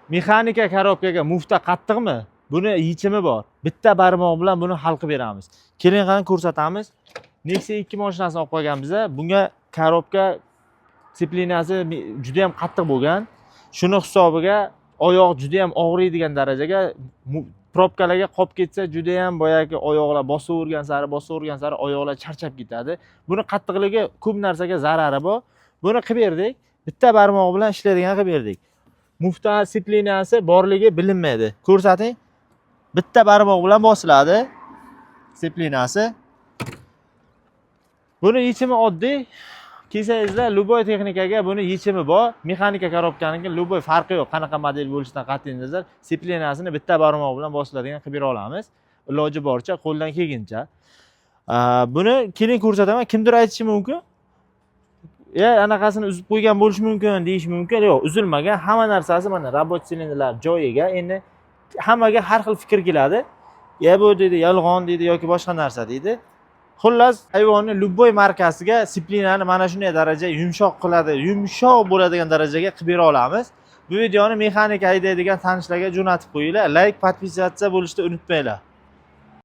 mexanika korobkaga mufta qattiqmi? Buni yechimi bor. Bitta barmoq bilan buni hal qilib beramiz. Keling qani ko'rsatamiz. Nexia 2 mashinasini olib qo'yganmiz. Bunga korobka disiplinasi juda ham qattiq bo'lgan. Shuni hisobiga oyoq juda ham og'riydigan darajaga probkalarga qolib ketsa juda ham boyagi oyoqlar bosavergan sari oyoqlar charchab ketadi. Buni qattiqligi ko'p narsaga zarari bor. Buni qilib berdik. Bitta barmoq bilan ishlaydigan qilib berdik. Mufta disiplinasi borligi bilinmaydi. Ko'rsating. Bitta barmoq bilan bosiladi. Disiplinasi. Buni yechimi oddiy. Kelsangizlar, любой texnikaga buni yechimi bor. Mexanika korobkaniki любой farqi yo'q. Qanaqa model bo'lishidan qat'iy nazar, disiplinasini bitta barmoq bilan bosiladigan qilib bera olamiz. Iloji boricha qo'ldan kelguncha. Buni keling ko'rsataman. Kimdir aytishi mumkin? Anaqasini uzib qo'ygan bo'lishi mumkin, deyish mumkin. Yo'q, uzilmagan. Hamma narsasi mana robot silindrlar joyiga. Endi hammaga har xil fikr keladi. Bu deydi, yolg'on deydi yoki boshqa narsa deydi. Xullas, hayvonni любой markasiga disiplinani mana shunday daraja yumshoq qiladi, yumshoq bo'ladigan darajaga qilib bera olamiz. Bu videoni mexanika haydaydigan tanishlarga jo'natib qo'yinglar. Like, podpisatsiya bo'lishni unutmanglar.